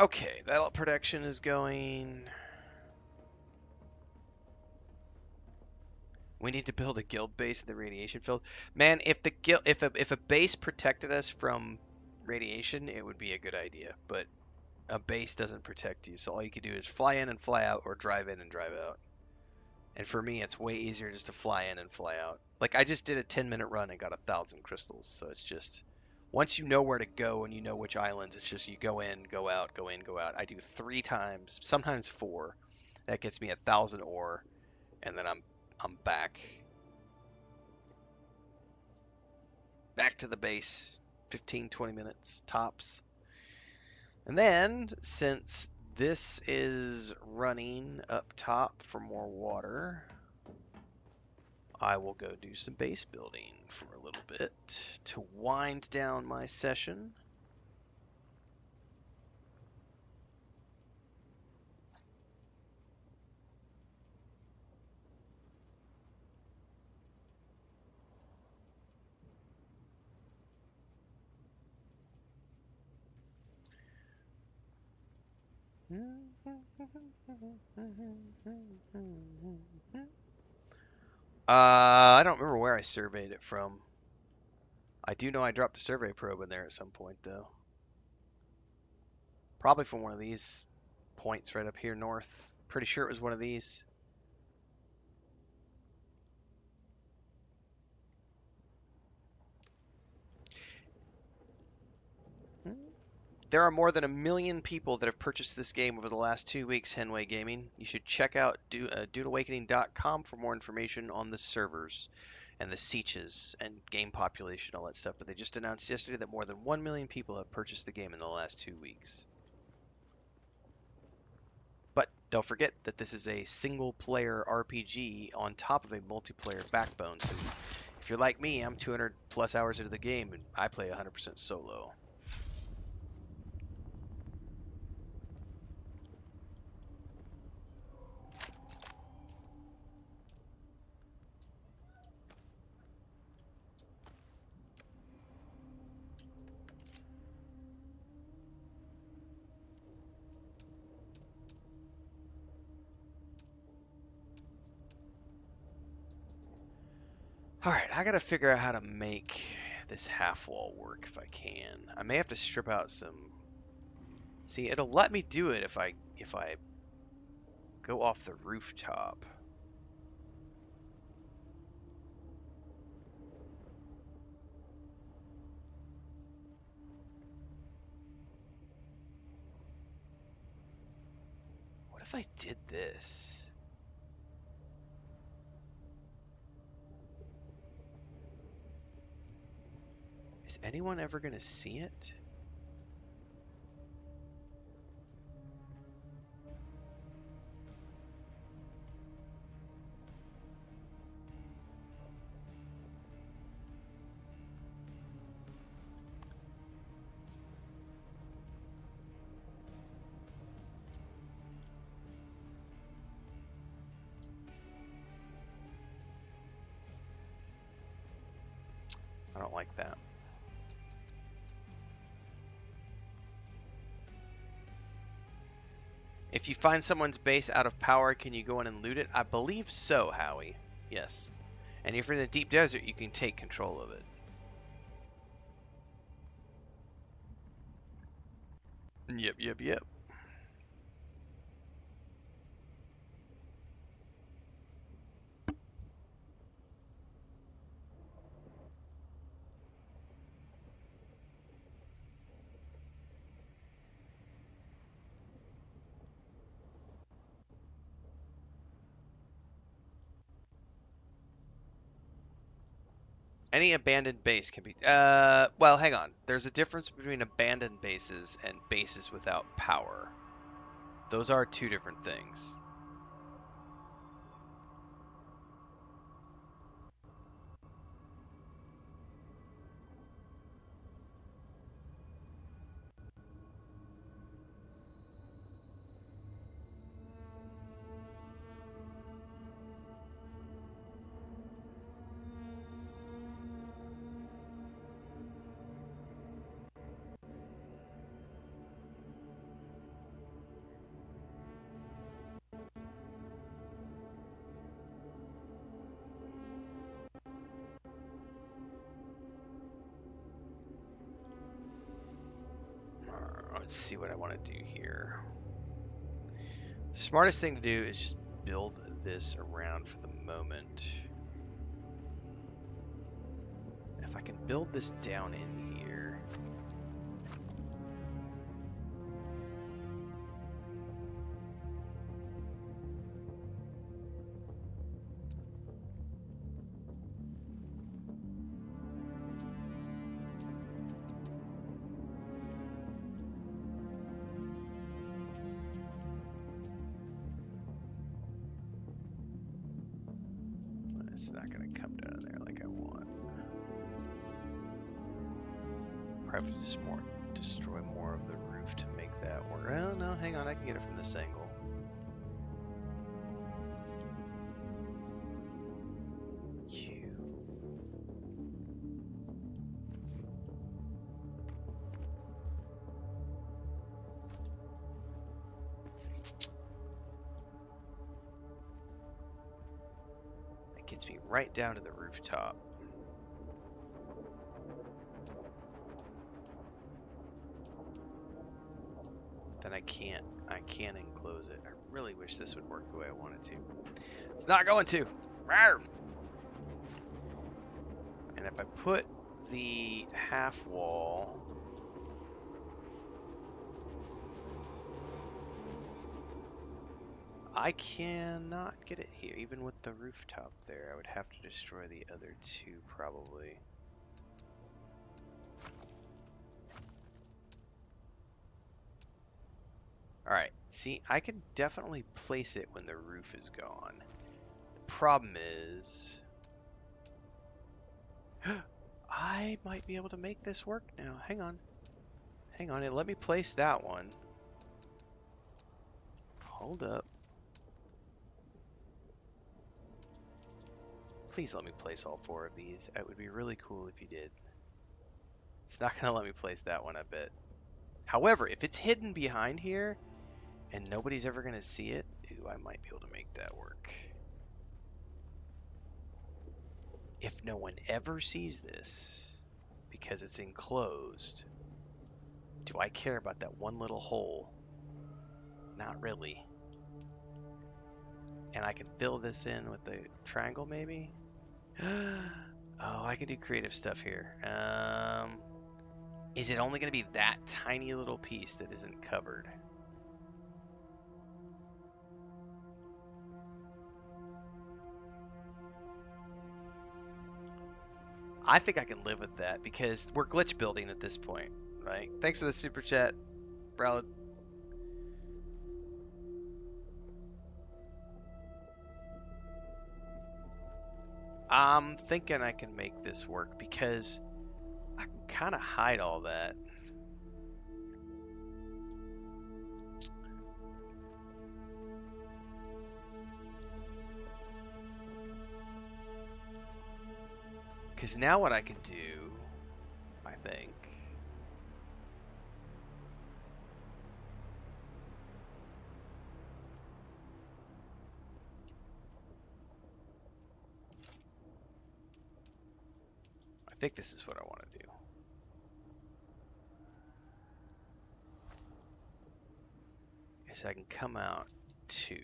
Okay, that protection is going. We need to build a guild base in the radiation field. Man, if the guild, if a base protected us from radiation, it would be a good idea. But a base doesn't protect you, so all you can do is fly in and fly out, or drive in and drive out. And for me, it's way easier just to fly in and fly out. Like I just did a 10-minute run and got 1,000 crystals, so it's just once you know where to go and you know which islands, it's just you go in, go out, go in, go out. I do 3 times, sometimes 4. That gets me 1,000 ore, and then I'm back to the base. 15, 20 minutes tops. And then, since this is running up top for more water, I will go do some base building for a little bit to wind down my session. I don't remember where I surveyed it from. I do know I dropped a survey probe in there at some point, though. Probably from one of these points right up here north. Pretty sure it was one of these. There are more than 1 million people that have purchased this game over the last 2 weeks, Henway Gaming. You should check out DuneAwakening.com for more information on the servers and the sieges and game population, all that stuff. But they just announced yesterday that more than 1 million people have purchased the game in the last 2 weeks. But don't forget that this is a single-player RPG on top of a multiplayer backbone. So if you're like me, I'm 200 plus hours into the game and I play 100% solo. Alright, I gotta figure out how to make this half wall work if I can. I may have to strip out some. See, it'll let me do it if I go off the rooftop. What if I did this? Is anyone ever gonna see it? I don't like that. If you find someone's base out of power, can you go in and loot it? I believe so, Howie. Yes. And if you're in the deep desert, you can take control of it. Yep, yep, yep. Any abandoned base can be. Well, hang on. There's a difference between abandoned bases and bases without power. Those are 2 different things. Let's see what I want to do here. The smartest thing to do is just build this around for the moment. If I can build this down in here. It's not going to come down there like I want. Probably just destroy more of the roof to make that work. Oh no, hang on, I can get it from this angle. That gets me right down to the rooftop. Then I can't enclose it. I really wish this would work the way I want it to. It's not going to. Rawr! And if I put the half wall I cannot get it here, even with the rooftop there. I would have to destroy the other two probably. Alright, see, I can definitely place it when the roof is gone. The problem is... I might be able to make this work now. Hang on. Hang on, let me place that one. Hold up. Please let me place all 4 of these. It would be really cool if you did. It's not going to let me place that one, I bet. However, if it's hidden behind here, and nobody's ever going to see it, ooh, I might be able to make that work. If no one ever sees this, because it's enclosed, do I care about that one little hole? Not really. And I can fill this in with the triangle, maybe? Oh, I can do creative stuff here. Is it only going to be that tiny little piece that isn't covered? I think I can live with that because we're glitch building at this point, right? Thanks for the super chat, Bralad. I'm thinking I can make this work because I can kind of hide all that. Because now what I can do, I think, this is what I want to do. Is I can come out to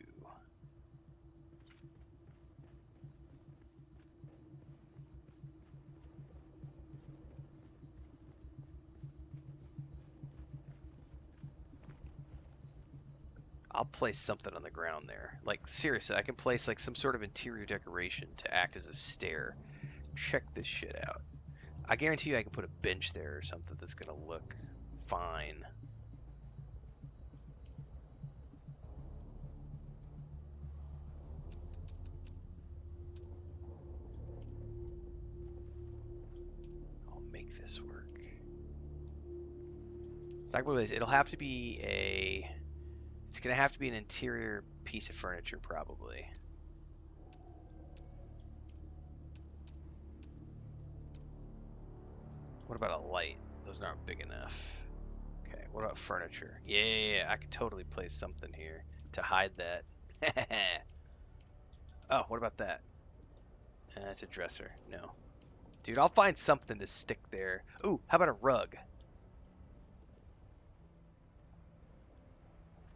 I'll place something on the ground there. Like, seriously, I can place like some sort of interior decoration to act as a stair. Check this shit out. I guarantee you I can put a bench there or something that's gonna look fine. I'll make this work. It's not what it is. It'll have to be a... It's gonna have to be an interior piece of furniture, probably. What about a light? Those aren't big enough. Okay, what about furniture? Yeah, I could totally place something here to hide that. Oh, what about that? That's a dresser. No. Dude, I'll find something to stick there. Ooh, how about a rug?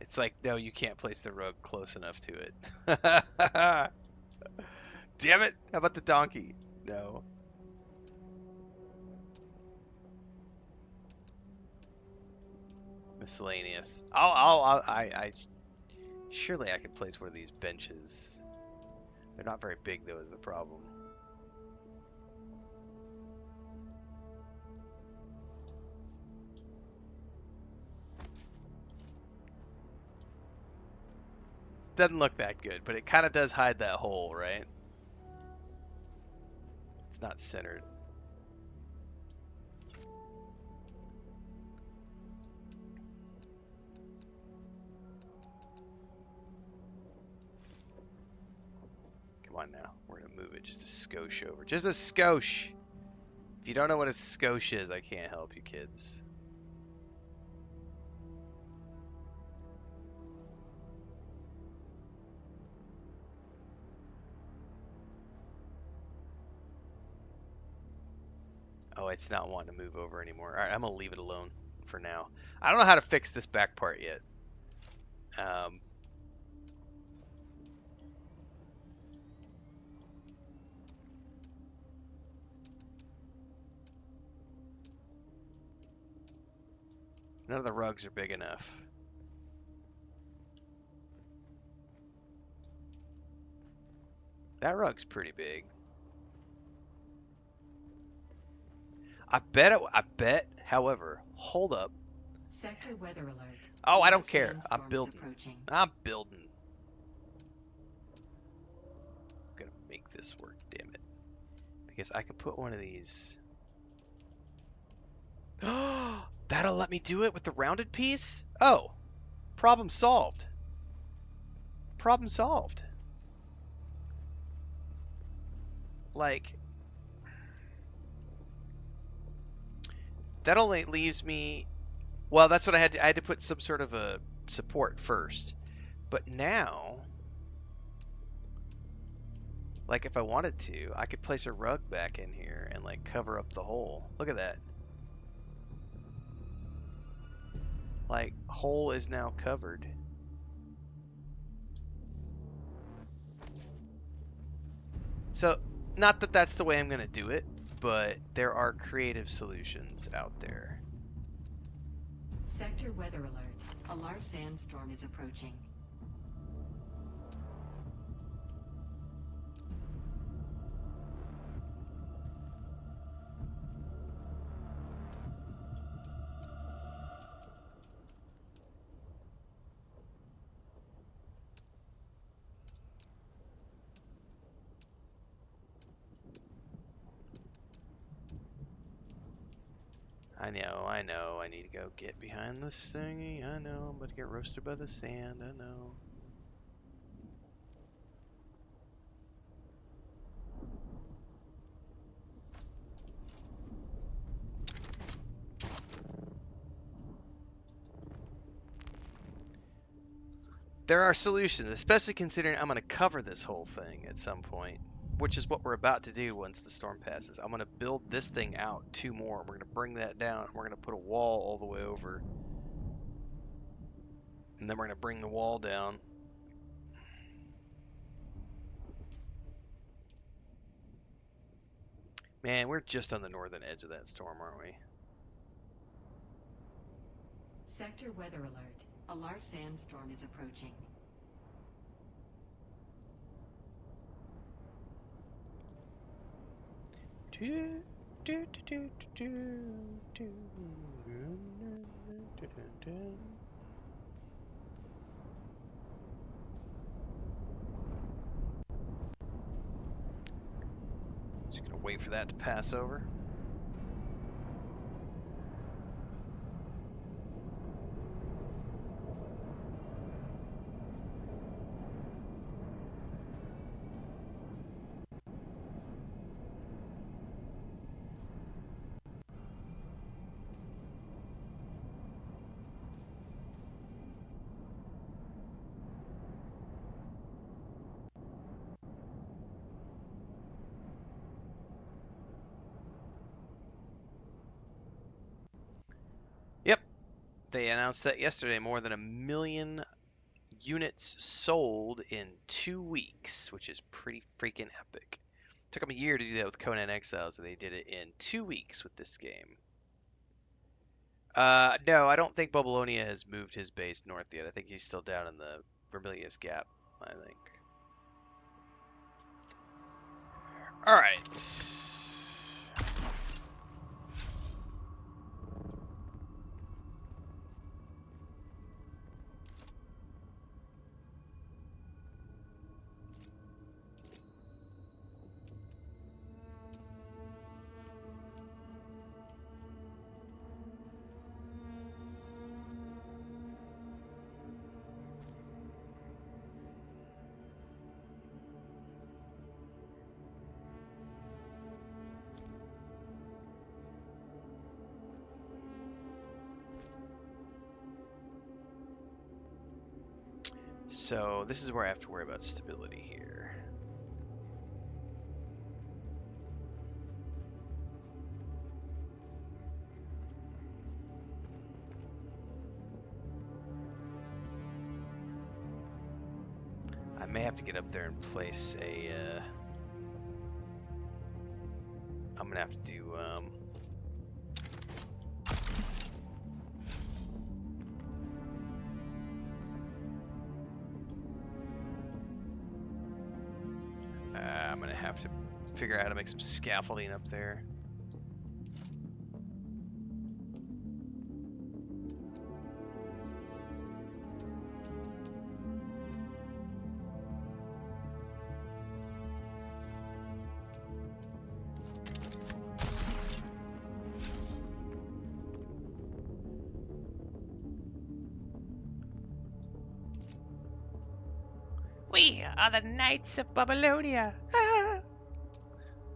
it's like, no, you can't place the rug close enough to it. Damn it! How about the donkey? No. Miscellaneous. Surely I could place one of these benches. They're not very big, though, is the problem. Doesn't look that good, but it kind of does hide that hole, right? It's not centered. Come on now. We're going to move it just a skosh over. Just a skosh! If you don't know what a skosh is, I can't help you, kids. Oh, it's not wanting to move over anymore. Alright, I'm going to leave it alone for now. I don't know how to fix this back part yet. None of the rugs are big enough. That rug's pretty big. I bet, however, hold up. Sector weather alert. Oh, I don't Large care. I'm sandstorms building. approaching. I'm building. I'm gonna make this work, damn it. Because I can put one of these. That'll let me do it with the rounded piece? Oh, problem solved. Problem solved. Like, that only leaves me. Well, that's what I had to. I had to put some sort of a support first. But now, like if I wanted to, I could place a rug back in here and like cover up the hole. Look at that. Like, hole is now covered. So, not that that's the way I'm going to do it, but there are creative solutions out there. Sector weather alert. A large sandstorm is approaching. I know, I need to go get behind this thingy. I know, I'm about to get roasted by the sand. I know. There are solutions, especially considering I'm going to cover this whole thing at some point, which is what we're about to do once the storm passes. I'm going to build this thing out 2 more. We're going to bring that down. And we're going to put a wall all the way over. And then we're going to bring the wall down. Man, we're just on the northern edge of that storm, aren't we? Sector weather alert. A large sandstorm is approaching. Just gonna wait for that to pass over. Yep, they announced that yesterday. More than 1 million units sold in 2 weeks, which is pretty freaking epic. Took them a year to do that with Conan Exiles, and they did it in 2 weeks with this game. No, I don't think Babylonia has moved his base north yet. I think he's still down in the Vermilius Gap, I think. Alright. So this is where I have to worry about stability here. I may have to get up there and place a, I'm gonna have to do, I'm gonna have to figure out how to make some scaffolding up there. We are the Knights of Babylonia. Ah!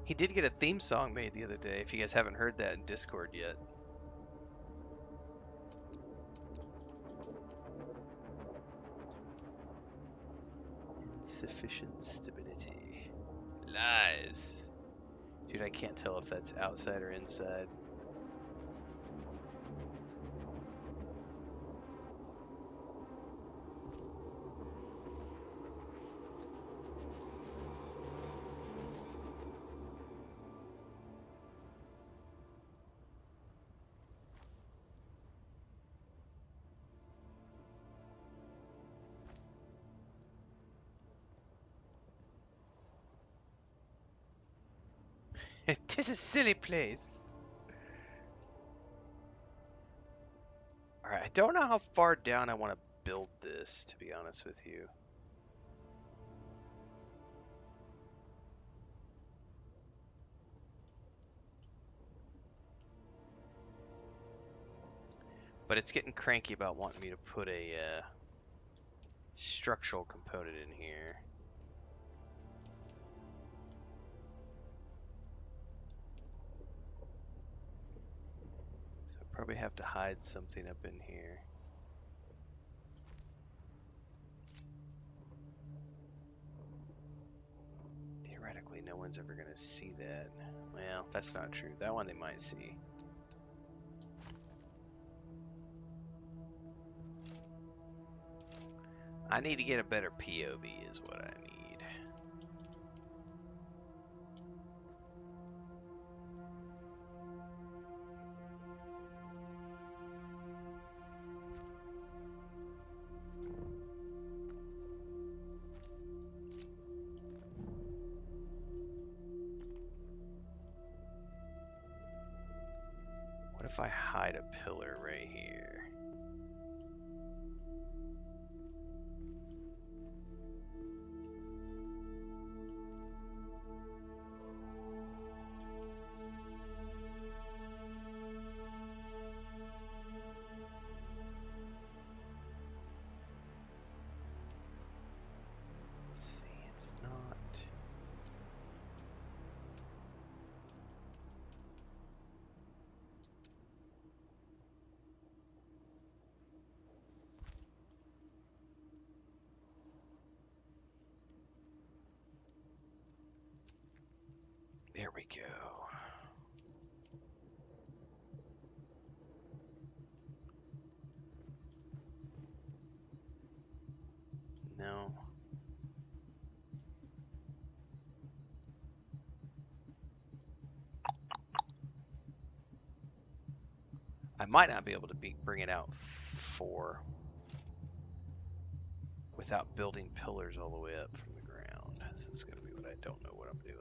He did get a theme song made the other day, if you guys haven't heard that in Discord yet. Insufficient stability. Lies. Dude, I can't tell if that's outside or inside. It is a silly place. Alright, I don't know how far down I want to build this, to be honest with you. But it's getting cranky about wanting me to put a structural component in here. So I probably have to hide something up in here. Theoretically, no one's ever going to see that. Well, that's not true. That one they might see. I need to get a better POV is what I need. What if I hide a pillar right here? It's not. There we go. No. I might not be able to bring it out 4 without building pillars all the way up from the ground. This is going to be what I don't know what I'm doing.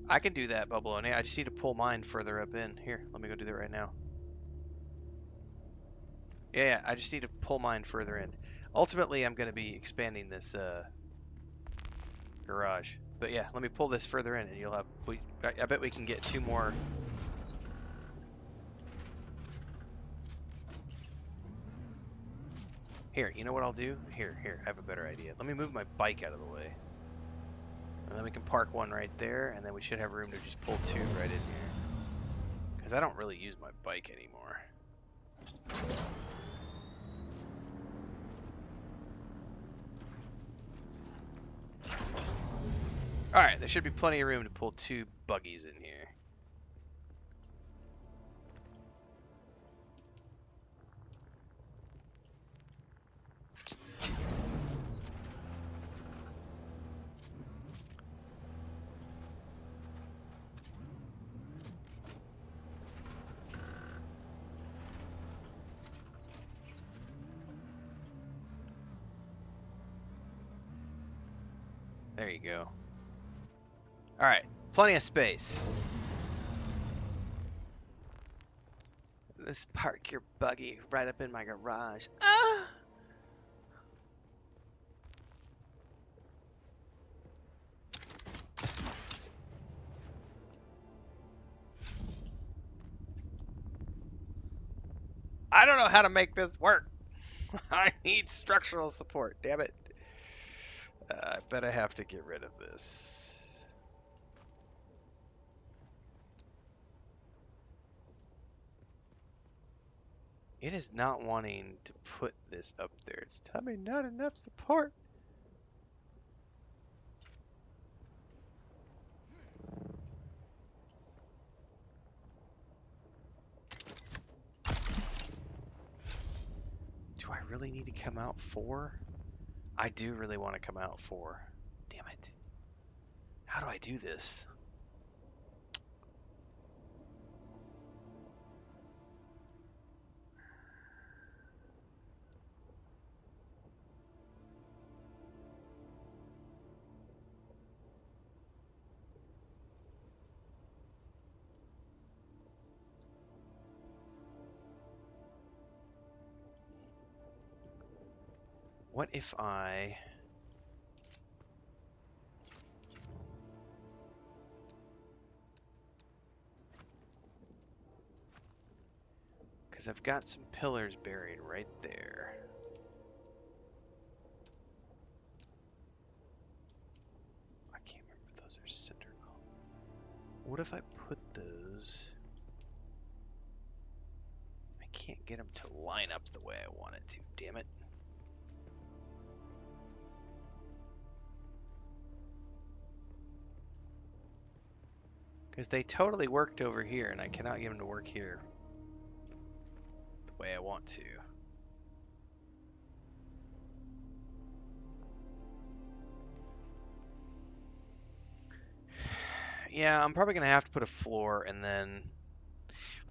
I can do that, Bubbalone. I just need to pull mine further up in. Here, let me go do that right now. Yeah, I just need to pull mine further in. Ultimately, I'm going to be expanding this garage. But yeah, let me pull this further in, and you'll have. I bet we can get 2 more. Here, you know what I'll do? Here, I have a better idea. Let me move my bike out of the way. And then we can park one right there, and then we should have room to just pull 2 right in here. Because I don't really use my bike anymore. Alright, there should be plenty of room to pull 2 buggies in here. There you go. Alright, plenty of space. Let's park your buggy right up in my garage. Ah! I don't know how to make this work. I need structural support, damn it. I bet I have to get rid of this. It is not wanting to put this up there. It's telling me not enough support. Do I really need to come out 4? I do really want to come out 4. Damn it. How do I do this? What if I... Because I've got some pillars buried right there. I can't remember if those are center column. What if I put those... I can't get them to line up the way I want it to, damn it. Because they totally worked over here, and I cannot get them to work here the way I want to. Yeah, I'm probably going to have to put a floor, and then...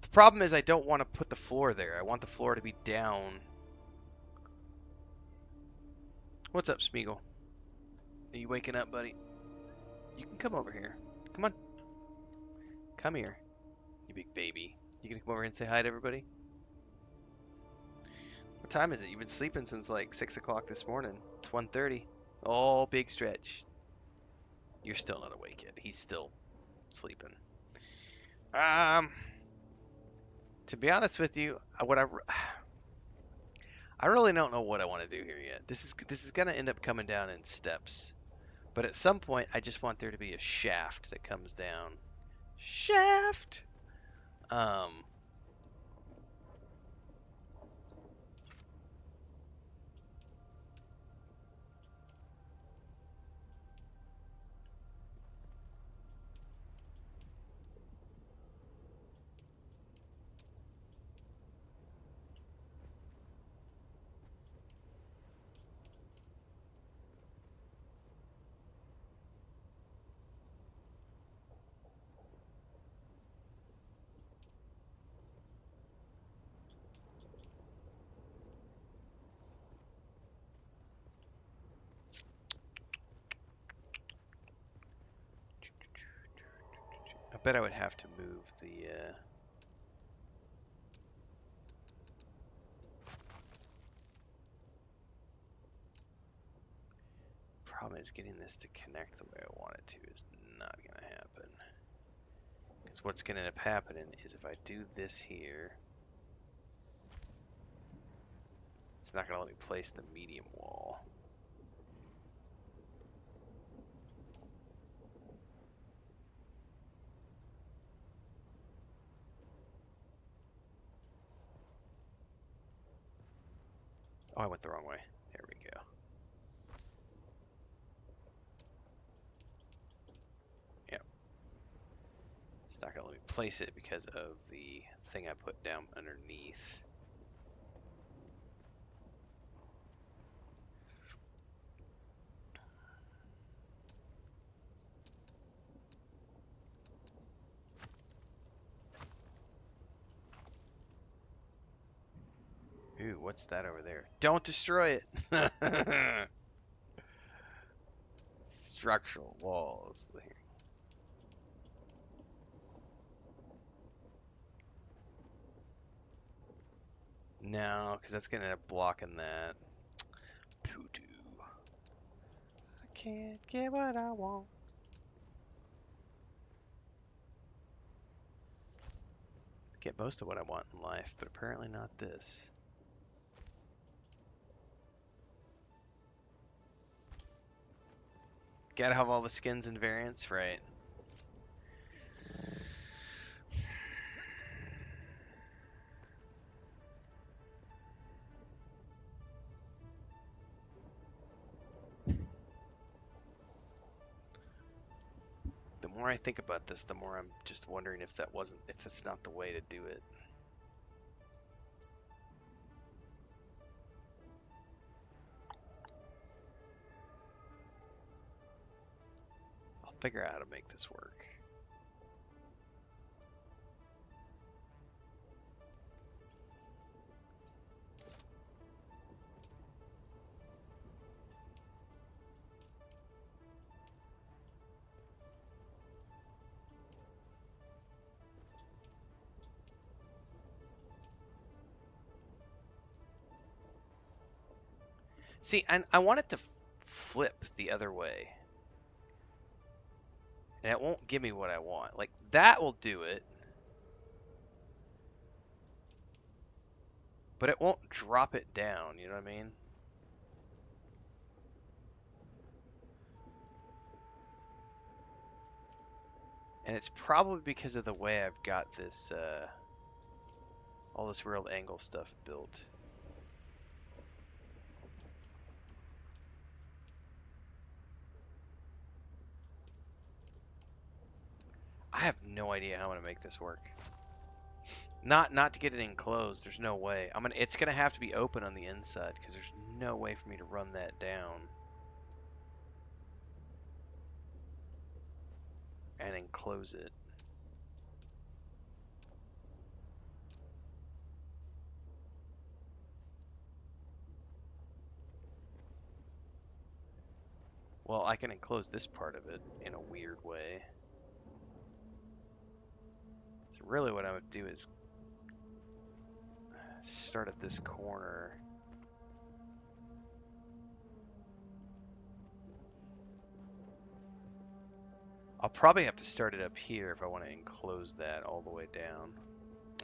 The problem is I don't want to put the floor there. I want the floor to be down. What's up, Smeagol? Are you waking up, buddy? You can come over here. Come on. Come here, you big baby. You gonna come over and say hi to everybody? What time is it? You've been sleeping since like 6 o'clock this morning. It's 1:30. Oh, big stretch. You're still not awake yet. He's still sleeping. To be honest with you, I really don't know what I want to do here yet. This is gonna end up coming down in steps. But at some point, I just want there to be a shaft that comes down. Shaft! Um, bet I would have to move the... Problem is getting this to connect the way I want it to is not going to happen. Because what's going to end up happening is if I do this here, it's not going to let me place the medium wall. Oh, I went the wrong way. There we go. Yep. It's not going to let me place it because of the thing I put down underneath. Ooh, what's that over there? Don't destroy it! Structural walls. No, because that's going to end up blocking that. Poo-doo. I can't get what I want. Get most of what I want in life, but apparently not this. Gotta have all the skins and variants, right? The more I think about this, the more I'm just wondering if that's not the way to do it. I'll figure out how to make this work. See, and I want it to flip the other way. And it won't give me what I want. Like, that will do it. But it won't drop it down, you know what I mean? And it's probably because of the way I've got this, all this real angle stuff built. I have no idea how I'm gonna make this work. Not to get it enclosed. There's no way. It's gonna have to be open on the inside because there's no way for me to run that down and enclose it. Well, I can enclose this part of it in a weird way. So really what I would do is start at this corner. I'll probably have to start it up here if I want to enclose that all the way down.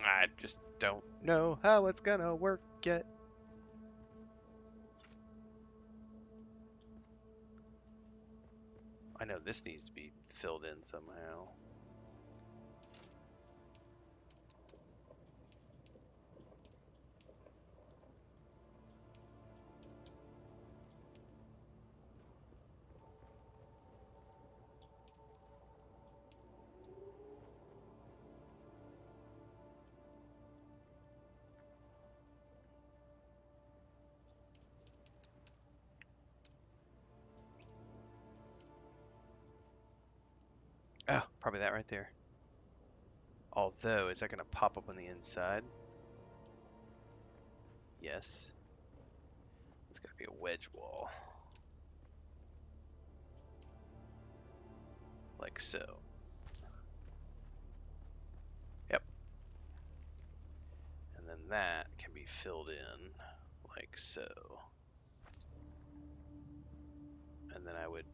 I just don't know how it's gonna work yet. I know this needs to be filled in somehow. Oh, probably that right there. Although, is that going to pop up on the inside? Yes. It's got to be a wedge wall. Like so. filled in, like so. And then I would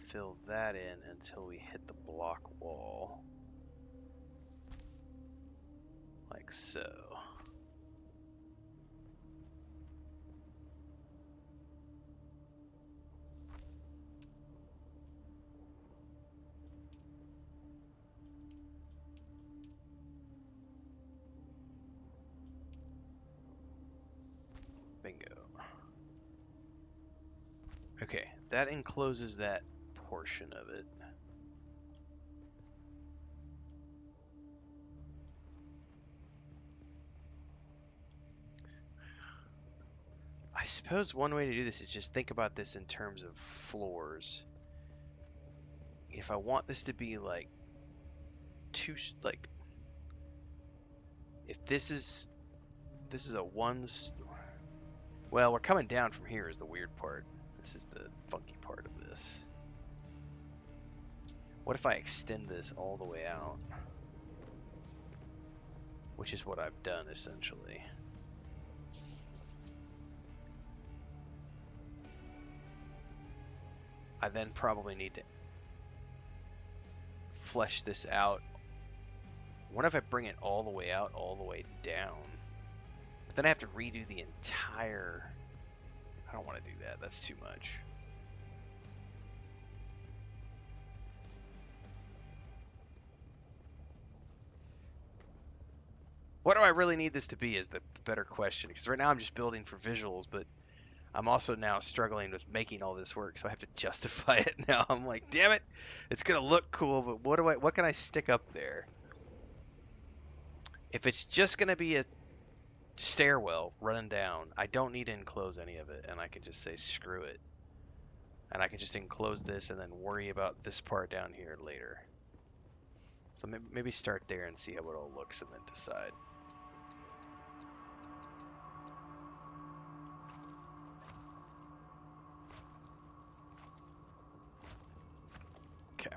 fill that in until we hit the block wall, like so. Bingo. Okay, that encloses that portion of it. I suppose one way to do this is just think about this in terms of floors. If I want this to be like if this is a well, we're coming down from here is the weird part. This is the funky part of this. What if I extend this all the way out? Which is what I've done essentially. I then probably need to flesh this out. What if I bring it all the way out, all the way down? But then I have to redo the entire... I don't want to do that. That's too much. What do I really need this to be is the better question. Because right now I'm just building for visuals, but I'm also now struggling with making all this work, so I have to justify it now. I'm like, damn it, it's gonna look cool, but what can I stick up there? If it's just gonna be a stairwell running down, I don't need to enclose any of it, and I can just say screw it. And I can just enclose this and then worry about this part down here later. So maybe start there and see how it all looks and then decide. Okay.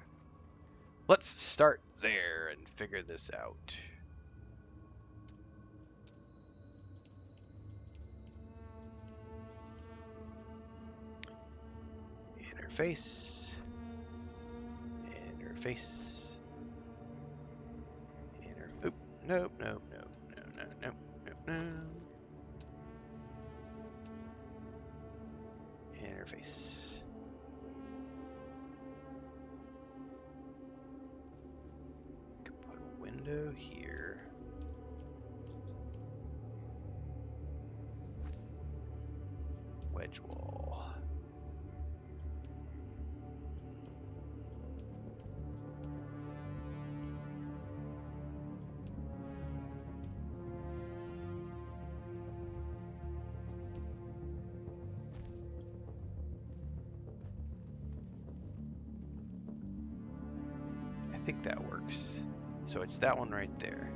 Let's start there and figure this out. Interface. Interface. Oop. Nope, nope, nope, no, no, no, no, no. Interface. Could put a window here. Wedge wall. I think that works. So it's that one right there.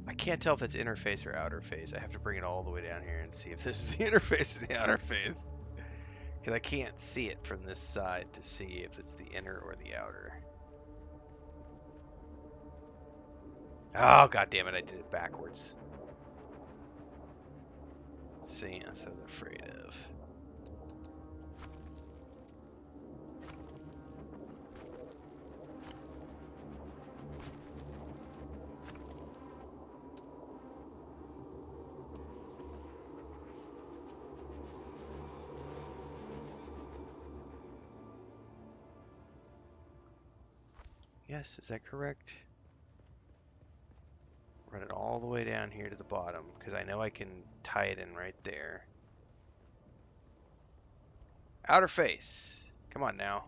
I can't tell if it's interface or outer face. I have to bring it all the way down here and see if this is the interface or the outer face. Because I can't see it from this side to see if it's the inner or the outer. Oh, god damn it, I did it backwards. See, that's what I was afraid of. Yes, is that correct? Run it all the way down here to the bottom, because I know I can tie it in right there. Outer face. Come on now.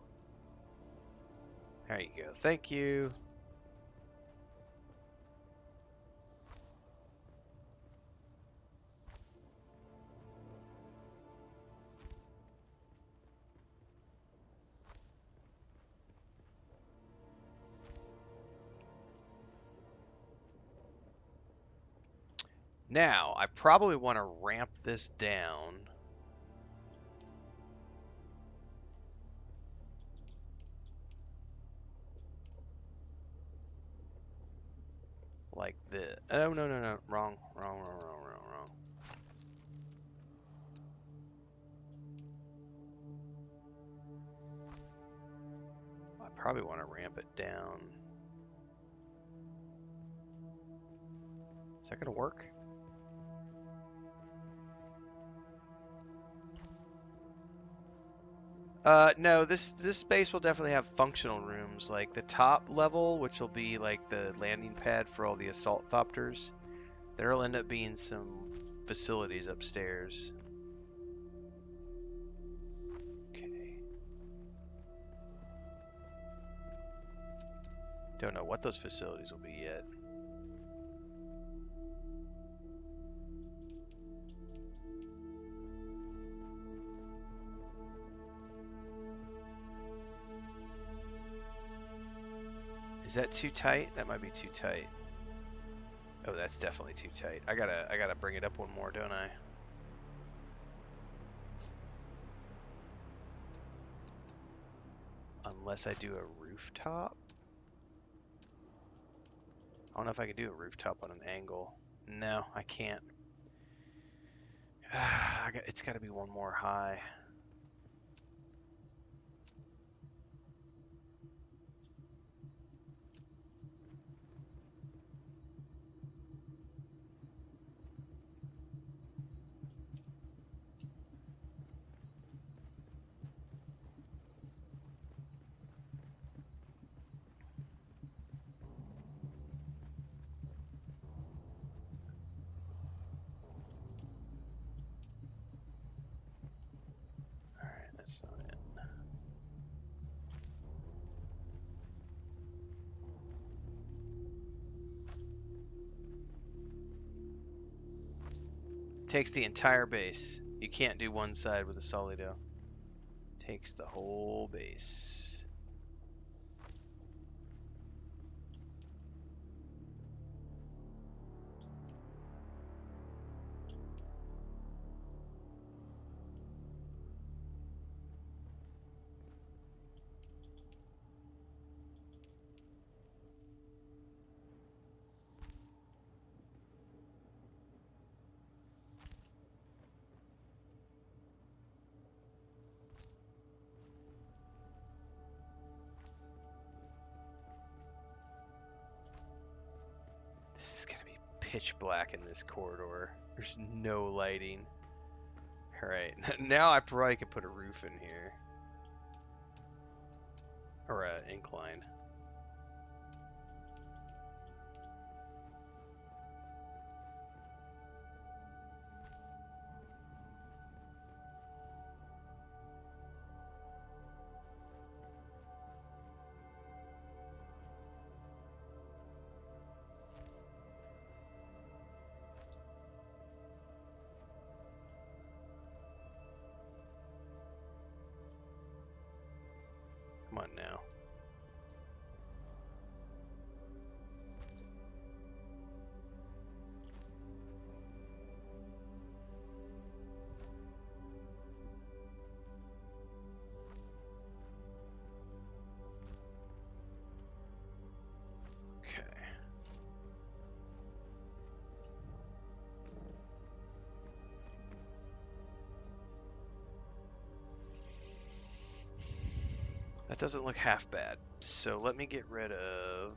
There you go. Thank you. Now, I probably want to ramp this down like this. Oh, no, no, no. Wrong, wrong, wrong, wrong, wrong, wrong. I probably want to ramp it down. Is that going to work? No, this space will definitely have functional rooms, like the top level, which will be like the landing pad for all the assault thopters. There'll end up being some facilities upstairs. Okay. Don't know what those facilities will be yet. Is that too tight? That might be too tight. Oh, that's definitely too tight. I gotta bring it up one more, don't I? Unless I do a rooftop. I don't know if I can do a rooftop on an angle. No, I can't. It's got to be one more high. All right, that's not it. Takes the entire base. You can't do one side with a solido. Takes the whole base. This is gonna be pitch black in this corridor. There's no lighting. Alright, now I probably could put a roof in here. Or an incline. Come on now. Okay. That doesn't look half bad. So let me get rid of...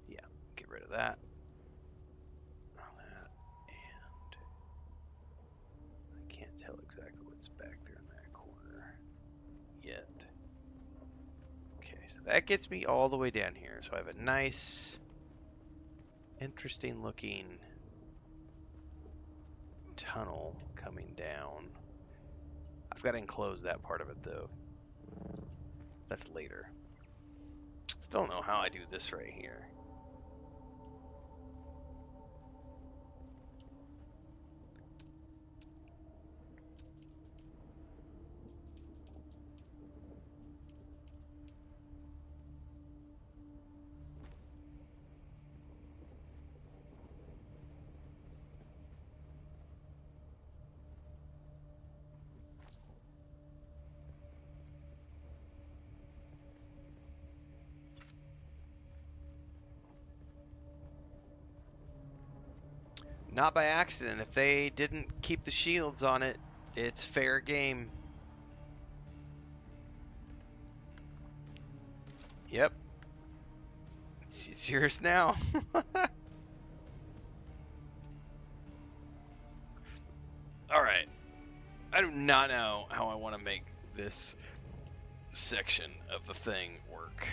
Yeah, get rid of that. All that. And I can't tell exactly what's back there in that corner yet. Okay, so that gets me all the way down here. So I have a nice, interesting looking tunnel coming down. I've got to enclose that part of it though. That's later. Still don't know how I do this right here. Not by accident. If they didn't keep the shields on it, it's fair game. Yep. It's yours now. Alright. I do not know how I want to make this section of the thing work.